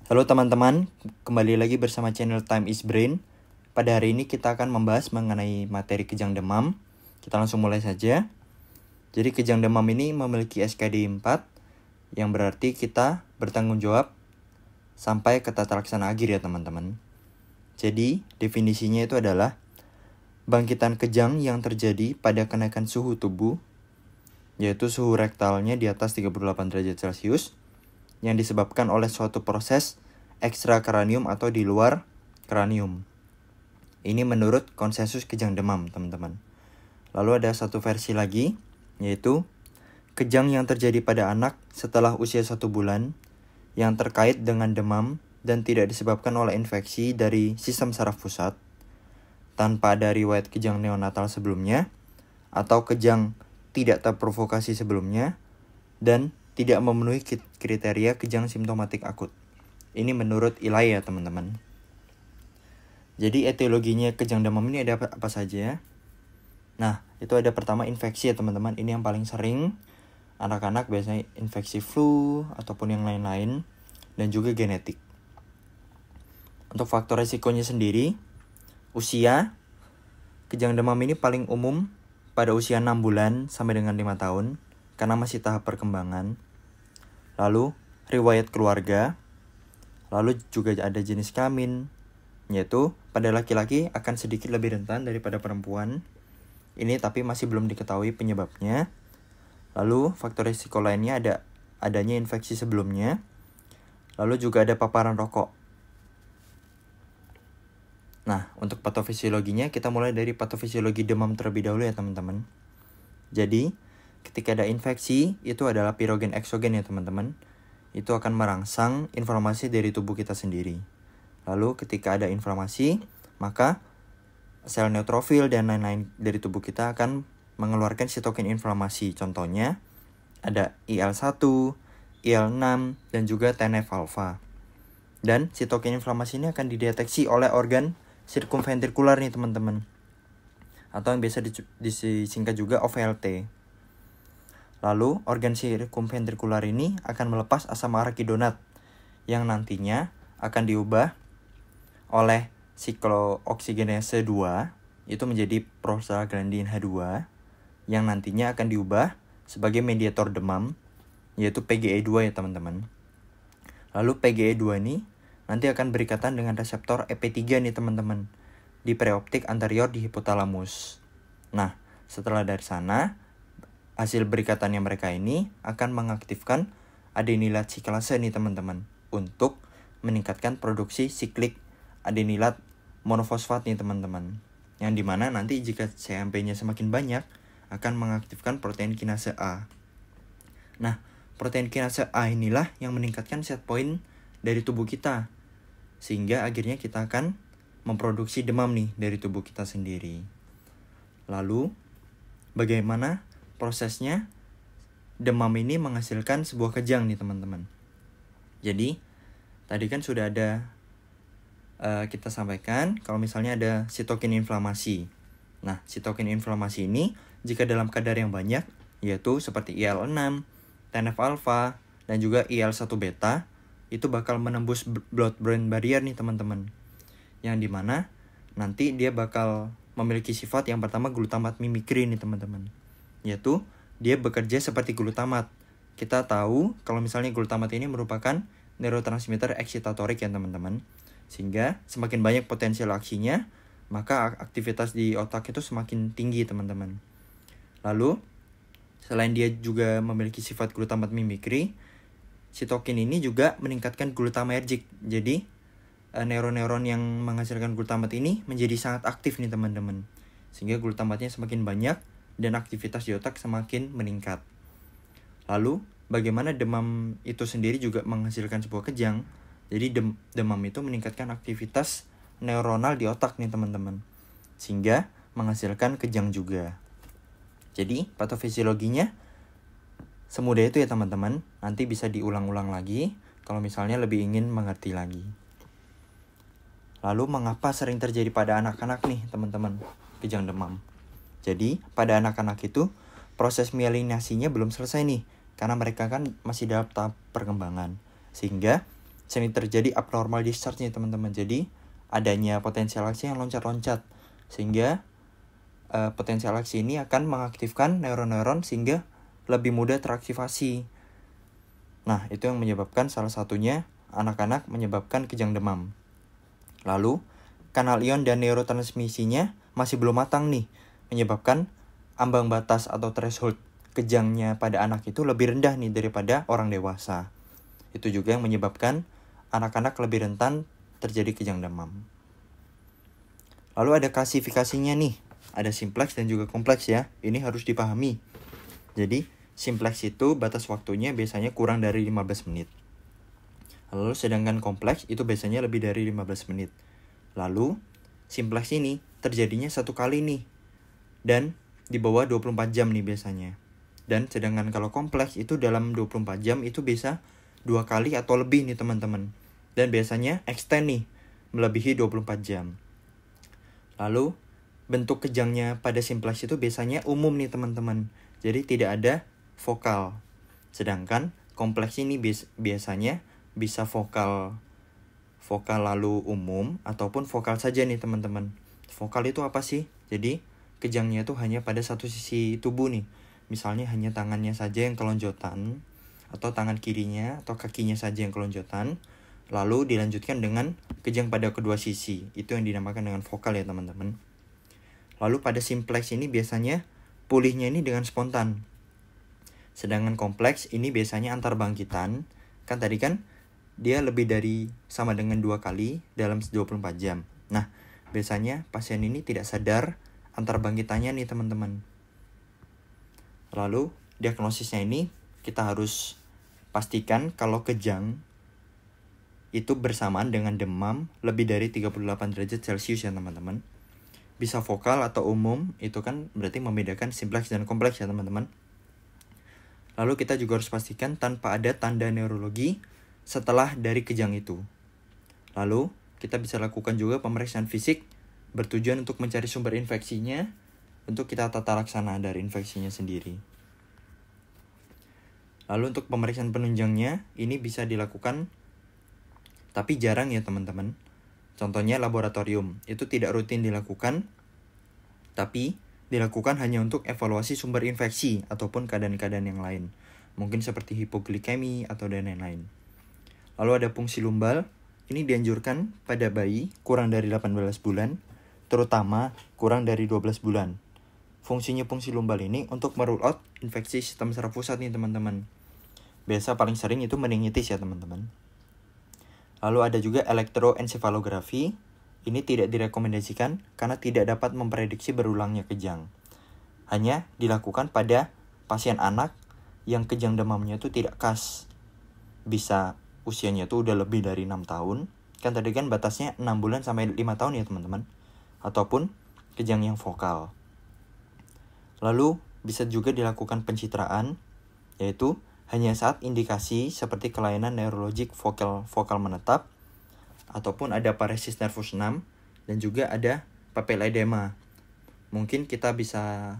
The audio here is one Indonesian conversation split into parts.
Halo teman-teman, kembali lagi bersama channel Time is Brain. Pada hari ini kita akan membahas mengenai materi kejang demam. Kita langsung mulai saja. Jadi kejang demam ini memiliki SKD 4, yang berarti kita bertanggung jawab sampai ke tata laksana akhir ya teman-teman. Jadi definisinya itu adalah bangkitan kejang yang terjadi pada kenaikan suhu tubuh, yaitu suhu rektalnya di atas 38 derajat Celcius, yang disebabkan oleh suatu proses ekstrakranium atau di luar kranium. Ini menurut konsensus kejang demam, teman-teman. Lalu ada satu versi lagi, yaitu kejang yang terjadi pada anak setelah usia 1 bulan yang terkait dengan demam dan tidak disebabkan oleh infeksi dari sistem saraf pusat, tanpa ada riwayat kejang neonatal sebelumnya, atau kejang tidak terprovokasi sebelumnya, dan tidak memenuhi kriteria kejang simptomatik akut. Ini menurut Ilai ya teman-teman. Jadi etiologinya kejang demam ini ada apa saja? Nah, itu ada pertama infeksi ya teman-teman. Ini yang paling sering. Anak-anak biasanya infeksi flu ataupun yang lain-lain. Dan juga genetik. Untuk faktor resikonya sendiri, usia. Kejang demam ini paling umum pada usia 6 bulan sampai dengan 5 tahun. Karena masih tahap perkembangan. Lalu, riwayat keluarga. Lalu juga ada jenis kelamin, yaitu pada laki-laki akan sedikit lebih rentan daripada perempuan. Ini tapi masih belum diketahui penyebabnya. Lalu, faktor risiko lainnya adanya infeksi sebelumnya. Lalu juga ada paparan rokok. Nah, untuk patofisiologinya kita mulai dari patofisiologi demam terlebih dahulu ya teman-teman. Jadi, ketika ada infeksi, itu adalah pirogen eksogen ya teman-teman. Itu akan merangsang inflamasi dari tubuh kita sendiri. Lalu ketika ada inflamasi, maka sel neutrofil dan lain-lain dari tubuh kita akan mengeluarkan sitokin inflamasi. Contohnya ada IL-1, IL-6, dan juga TNF-alpha. Dan sitokin inflamasi ini akan dideteksi oleh organ sirkumventrikular nih teman-teman. Atau yang biasa disingkat juga OVLT. Lalu, organ sirkumventrikular ini akan melepas asam arakidonat yang nantinya akan diubah oleh siklooksigenase 2, itu menjadi prostaglandin H2, yang nantinya akan diubah sebagai mediator demam, yaitu PGE2 ya teman-teman. Lalu PGE2 ini nanti akan berikatan dengan reseptor EP3 nih teman-teman, di preoptik anterior di hipotalamus. Nah, setelah dari sana, hasil berikatannya mereka ini akan mengaktifkan adenilat siklase nih teman-teman untuk meningkatkan produksi siklik adenilat monofosfat nih teman-teman. Yang dimana nanti jika CMP-nya semakin banyak akan mengaktifkan protein kinase A. Nah, protein kinase A inilah yang meningkatkan set point dari tubuh kita. Sehingga akhirnya kita akan memproduksi demam nih dari tubuh kita sendiri. Lalu, bagaimana prosesnya? Demam ini menghasilkan sebuah kejang nih teman-teman. Jadi tadi kan sudah ada kita sampaikan kalau misalnya ada sitokin inflamasi. Nah, sitokin inflamasi ini jika dalam kadar yang banyak, yaitu seperti IL-6, TNF-alpha, dan juga IL-1 beta, itu bakal menembus blood-brain barrier nih teman-teman. Yang dimana nanti dia bakal memiliki sifat yang pertama glutamat mimikri nih teman-teman, yaitu dia bekerja seperti glutamat. Kita tahu kalau misalnya glutamat ini merupakan neurotransmitter eksitatorik ya teman-teman. Sehingga semakin banyak potensial aksinya, maka aktivitas di otak itu semakin tinggi teman-teman. Lalu, selain dia juga memiliki sifat glutamat mimikri, sitokin ini juga meningkatkan glutamatergic. Jadi, neuron-neuron yang menghasilkan glutamat ini menjadi sangat aktif nih teman-teman. Sehingga glutamatnya semakin banyak dan aktivitas di otak semakin meningkat. Lalu, bagaimana demam itu sendiri juga menghasilkan sebuah kejang. Jadi demam itu meningkatkan aktivitas neuronal di otak nih teman-teman. Sehingga menghasilkan kejang juga. Jadi, patofisiologinya semudah itu ya teman-teman. Nanti bisa diulang-ulang lagi kalau misalnya lebih ingin mengerti lagi. Lalu, mengapa sering terjadi pada anak-anak nih teman-teman kejang demam? Jadi, pada anak-anak itu, proses mielinasinya belum selesai nih. Karena mereka kan masih dalam tahap perkembangan. Sehingga, sering terjadi abnormal discharge nih teman-teman. Jadi adanya potensial aksi yang loncat-loncat, sehingga potensial aksi ini akan mengaktifkan neuron-neuron sehingga lebih mudah teraktivasi. Nah, itu yang menyebabkan salah satunya anak-anak menyebabkan kejang demam. Lalu, kanal ion dan neurotransmisinya masih belum matang nih, menyebabkan ambang batas atau threshold kejangnya pada anak itu lebih rendah nih daripada orang dewasa. Itu juga yang menyebabkan anak-anak lebih rentan terjadi kejang demam. Lalu ada klasifikasinya nih, ada simplex dan juga kompleks ya. Ini harus dipahami. Jadi, simplex itu batas waktunya biasanya kurang dari 15 menit. Lalu sedangkan kompleks itu biasanya lebih dari 15 menit. Lalu, simplex ini terjadinya satu kali nih. Dan di bawah 24 jam nih biasanya. Dan sedangkan kalau kompleks itu dalam 24 jam itu bisa 2 kali atau lebih nih teman-teman. Dan biasanya extend nih, melebihi 24 jam. Lalu, bentuk kejangnya pada simplex itu biasanya umum nih teman-teman. Jadi tidak ada vokal. Sedangkan kompleks ini biasanya bisa vokal lalu umum ataupun vokal saja nih teman-teman. Vokal itu apa sih? Jadi kejangnya itu hanya pada satu sisi tubuh nih. Misalnya hanya tangannya saja yang kelonjotan, atau tangan kirinya atau kakinya saja yang kelonjotan. Lalu dilanjutkan dengan kejang pada kedua sisi. Itu yang dinamakan dengan vokal ya teman-teman. Lalu pada simplex ini biasanya pulihnya ini dengan spontan. Sedangkan kompleks ini biasanya antar bangkitan. Kan tadi kan dia lebih dari sama dengan 2 kali dalam 24 jam. Nah, biasanya pasien ini tidak sadar antar bangkitannya nih teman-teman. Lalu diagnosisnya ini kita harus pastikan kalau kejang itu bersamaan dengan demam lebih dari 38 derajat Celcius ya teman-teman. Bisa vokal atau umum, itu kan berarti membedakan simplex dan kompleks ya teman-teman. Lalu kita juga harus pastikan tanpa ada tanda neurologi setelah dari kejang itu. Lalu kita bisa lakukan juga pemeriksaan fisik bertujuan untuk mencari sumber infeksinya untuk kita tata laksana dari infeksinya sendiri. Lalu untuk pemeriksaan penunjangnya ini bisa dilakukan tapi jarang ya teman-teman. Contohnya laboratorium, itu tidak rutin dilakukan, tapi dilakukan hanya untuk evaluasi sumber infeksi ataupun keadaan-keadaan yang lain. Mungkin seperti hipoglikemi atau dan lain-lain. Lalu ada fungsi lumbal, ini dianjurkan pada bayi kurang dari 18 bulan, terutama kurang dari 12 bulan. Fungsinya fungsi lumbal ini untuk merule out infeksi sistem saraf pusat nih teman-teman. Biasa paling sering itu meningitis ya teman-teman. Lalu ada juga elektroensefalografi. Ini tidak direkomendasikan karena tidak dapat memprediksi berulangnya kejang. Hanya dilakukan pada pasien anak yang kejang demamnya itu tidak khas. Bisa usianya itu udah lebih dari 6 tahun. Kan tadi kan batasnya 6 bulan sampai 5 tahun ya teman-teman. Ataupun kejang yang vokal. Lalu bisa juga dilakukan pencitraan, yaitu hanya saat indikasi seperti kelainan neurologik vokal menetap, ataupun ada paresis nervus 6, dan juga ada papiledema. Mungkin kita bisa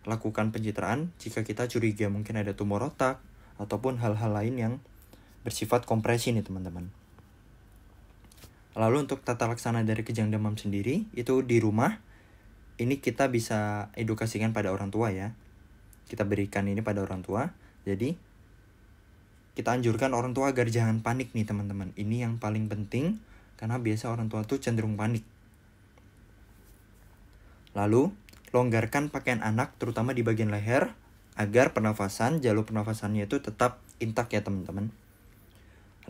lakukan pencitraan jika kita curiga mungkin ada tumor otak, ataupun hal-hal lain yang bersifat kompresi nih teman-teman. Lalu untuk tata laksana dari kejang demam sendiri, itu di rumah, ini kita bisa edukasikan pada orang tua ya. Kita berikan ini pada orang tua, jadi kita anjurkan orang tua agar jangan panik nih teman-teman. Ini yang paling penting karena biasa orang tua tuh cenderung panik. Lalu, longgarkan pakaian anak terutama di bagian leher agar pernafasan, jalur pernafasannya itu tetap intak ya teman-teman.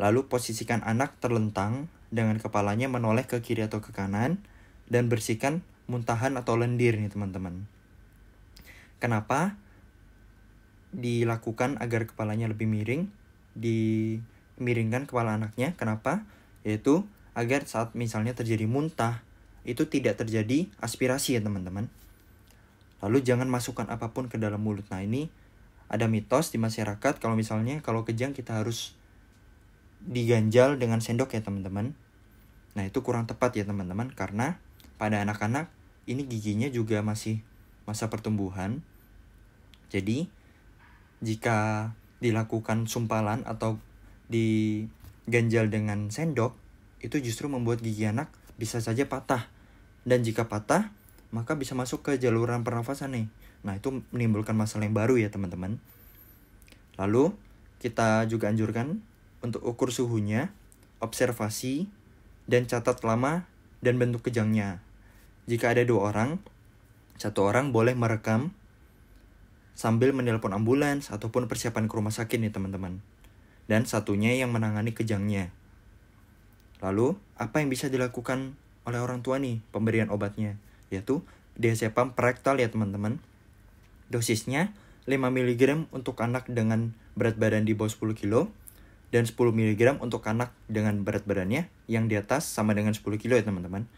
Lalu posisikan anak terlentang dengan kepalanya menoleh ke kiri atau ke kanan dan bersihkan muntahan atau lendir nih teman-teman. Kenapa dilakukan agar kepalanya lebih miring? Dimiringkan kepala anaknya. Kenapa? Yaitu agar saat misalnya terjadi muntah itu tidak terjadi aspirasi ya teman-teman. Lalu jangan masukkan apapun ke dalam mulut. Nah ini ada mitos di masyarakat kalau misalnya kalau kejang kita harus diganjal dengan sendok ya teman-teman. Nah itu kurang tepat ya teman-teman, karena pada anak-anak ini giginya juga masih masa pertumbuhan. Jadi jika dilakukan sumpalan atau ganjal dengan sendok, itu justru membuat gigi anak bisa saja patah. Dan jika patah, maka bisa masuk ke jaluran pernafasan nih. Nah, itu menimbulkan masalah yang baru ya teman-teman. Lalu, kita juga anjurkan untuk ukur suhunya, observasi, dan catat lama dan bentuk kejangnya. Jika ada 2 orang, 1 orang boleh merekam sambil menelpon ambulans ataupun persiapan ke rumah sakit nih teman-teman. Dan satunya yang menangani kejangnya. Lalu, apa yang bisa dilakukan oleh orang tua nih pemberian obatnya? Yaitu diazepam perektal ya teman-teman. Dosisnya 5 mg untuk anak dengan berat badan di bawah 10 kg dan 10 mg untuk anak dengan berat badannya yang di atas sama dengan 10 kg ya teman-teman.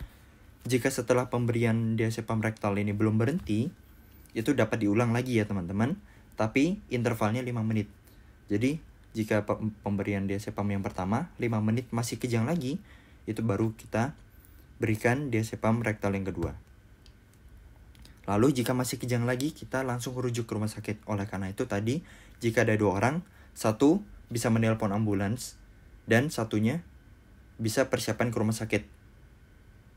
Jika setelah pemberian diazepam rektal ini belum berhenti, itu dapat diulang lagi ya teman-teman, tapi intervalnya 5 menit. Jadi, jika pemberian diazepam yang pertama 5 menit masih kejang lagi, itu baru kita berikan diazepam rektal yang kedua. Lalu jika masih kejang lagi, kita langsung rujuk ke rumah sakit. Oleh karena itu tadi, jika ada 2 orang, 1 bisa menelpon ambulans, dan satunya bisa persiapan ke rumah sakit.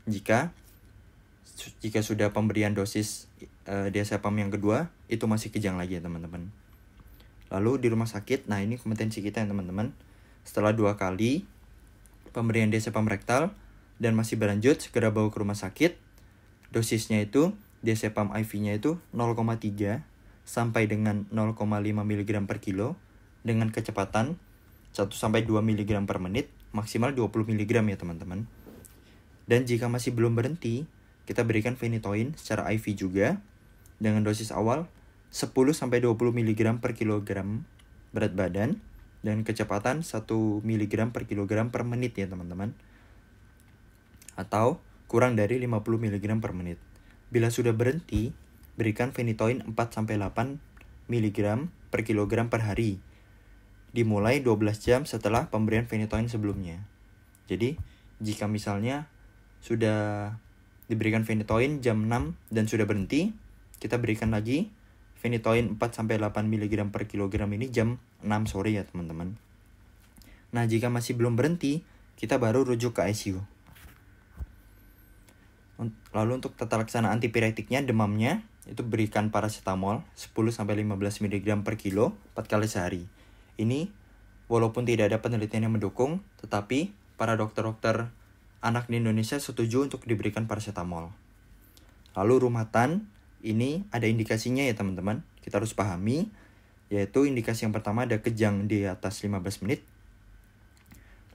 Jika sudah pemberian dosis diazepam yang kedua, itu masih kejang lagi ya teman-teman. Lalu di rumah sakit, nah ini kompetensi kita ya teman-teman. Setelah 2 kali pemberian diazepam rektal dan masih berlanjut, segera bawa ke rumah sakit. Dosisnya itu, diazepam IV-nya itu 0,3 sampai dengan 0,5 mg per kilo dengan kecepatan 1-2 mg per menit, maksimal 20 mg ya teman-teman. Dan jika masih belum berhenti, kita berikan phenytoin secara IV juga dengan dosis awal 10-20 mg per kilogram berat badan dan kecepatan 1 mg per kilogram per menit ya teman-teman. Atau kurang dari 50 mg per menit. Bila sudah berhenti, berikan phenytoin 4-8 mg per kilogram per hari. Dimulai 12 jam setelah pemberian phenytoin sebelumnya. Jadi, jika misalnya sudah diberikan phenytoin jam 6 dan sudah berhenti, kita berikan lagi phenytoin 4-8 mg per kilogram ini jam 6 sore ya teman-teman. Nah, jika masih belum berhenti, kita baru rujuk ke ICU. Lalu untuk tata laksana antipiretiknya, demamnya itu berikan paracetamol 10-15 mg per kilo 4 kali sehari. Ini walaupun tidak ada penelitian yang mendukung, tetapi para dokter-dokter anak di Indonesia setuju untuk diberikan paracetamol. Lalu rumatan, ini ada indikasinya ya teman-teman. Kita harus pahami, yaitu indikasi yang pertama ada kejang di atas 15 menit.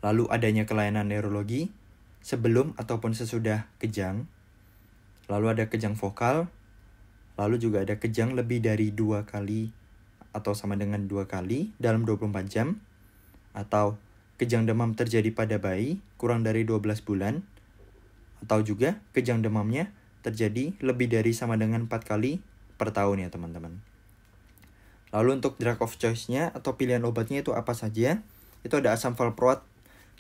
Lalu adanya kelainan neurologi sebelum ataupun sesudah kejang. Lalu ada kejang vokal. Lalu juga ada kejang lebih dari 2 kali atau sama dengan 2 kali dalam 24 jam. Atau kejang demam terjadi pada bayi kurang dari 12 bulan. Atau juga kejang demamnya terjadi lebih dari sama dengan 4 kali per tahun ya teman-teman. Lalu untuk drug of choice-nya atau pilihan obatnya itu apa saja? Itu ada asam valproat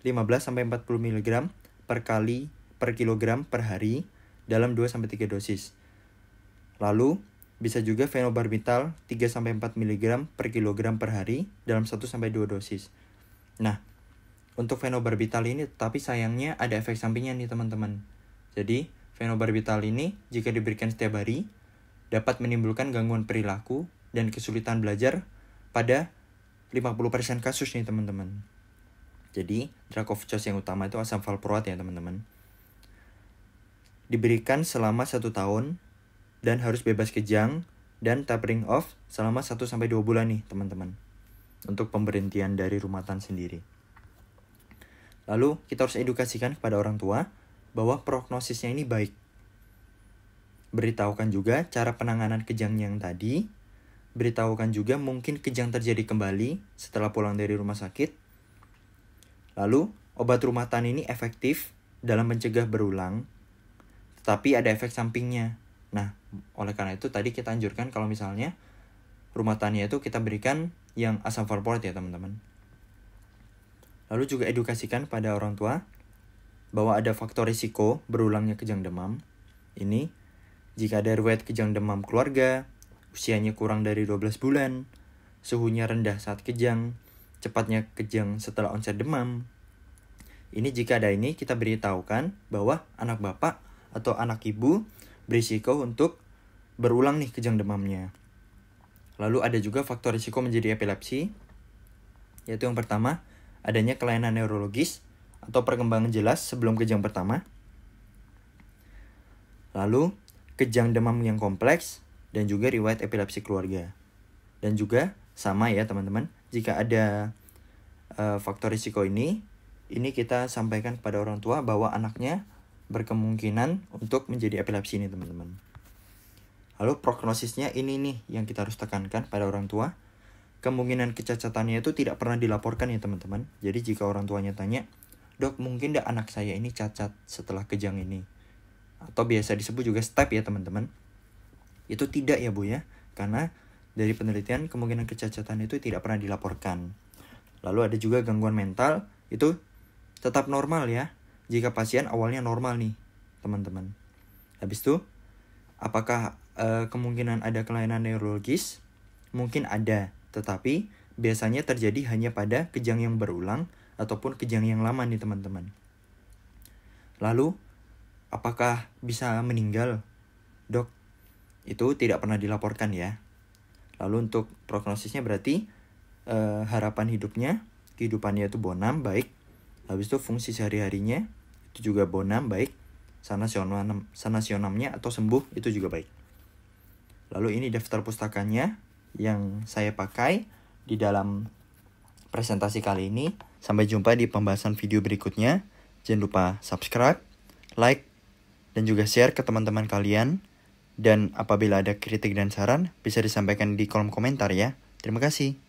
15-40 mg per kilogram per hari dalam 2-3 dosis. Lalu bisa juga phenobarbital 3-4 mg per kilogram per hari dalam 1-2 dosis. Nah, untuk phenobarbital ini tapi sayangnya ada efek sampingnya nih teman-teman. Jadi, phenobarbital ini jika diberikan setiap hari dapat menimbulkan gangguan perilaku dan kesulitan belajar pada 50% kasus nih teman-teman. Jadi, drug of choice yang utama itu asam valproat ya teman-teman. Diberikan selama 1 tahun dan harus bebas kejang dan tapering off selama 1-2 bulan nih teman-teman. Untuk pemberhentian dari rumatan sendiri. Lalu kita harus edukasikan kepada orang tua bahwa prognosisnya ini baik. Beritahukan juga cara penanganan kejang yang tadi. Beritahukan juga mungkin kejang terjadi kembali setelah pulang dari rumah sakit. Lalu, obat rumatan ini efektif dalam mencegah berulang, tetapi ada efek sampingnya. Nah, oleh karena itu tadi kita anjurkan kalau misalnya rumatannya itu kita berikan yang asam valproat ya teman-teman. Lalu juga edukasikan pada orang tua bahwa ada faktor risiko berulangnya kejang demam. Ini jika ada riwayat kejang demam keluarga, usianya kurang dari 12 bulan, suhunya rendah saat kejang, cepatnya kejang setelah onset demam, Ini jika ada ini, kita beritahukan bahwa anak bapak atau anak ibu berisiko untuk berulang nih kejang demamnya. Lalu ada juga faktor risiko menjadi epilepsi, yaitu yang pertama, adanya kelainan neurologis atau perkembangan jelas sebelum kejang pertama. Lalu, kejang demam yang kompleks dan juga riwayat epilepsi keluarga. Dan juga sama ya teman-teman, jika ada faktor risiko ini kita sampaikan kepada orang tua bahwa anaknya berkemungkinan untuk menjadi epilepsi ini teman-teman. Lalu prognosisnya ini nih yang kita harus tekankan pada orang tua. Kemungkinan kecacatannya itu tidak pernah dilaporkan ya teman-teman. Jadi jika orang tuanya tanya, "Dok, mungkin tidak anak saya ini cacat setelah kejang ini?" Atau biasa disebut juga STEP ya teman-teman. Itu tidak ya Bu ya. Karena dari penelitian kemungkinan kecacatan itu tidak pernah dilaporkan. Lalu ada juga gangguan mental, itu tetap normal ya. Jika pasien awalnya normal nih teman-teman. Habis itu, apakah kemungkinan ada kelainan neurologis? Mungkin ada, tetapi biasanya terjadi hanya pada kejang yang berulang ataupun kejang yang lama nih teman-teman. Lalu, apakah bisa meninggal? Dok, itu tidak pernah dilaporkan ya. Lalu untuk prognosisnya berarti harapan hidupnya, kehidupannya itu bonam, baik. Habis itu fungsi sehari-harinya itu juga bonam, baik. Sanasionamnya atau sembuh itu juga baik. Lalu ini daftar pustakanya yang saya pakai di dalam presentasi kali ini. Sampai jumpa di pembahasan video berikutnya. Jangan lupa subscribe, like, dan juga share ke teman-teman kalian. Dan apabila ada kritik dan saran, bisa disampaikan di kolom komentar ya. Terima kasih.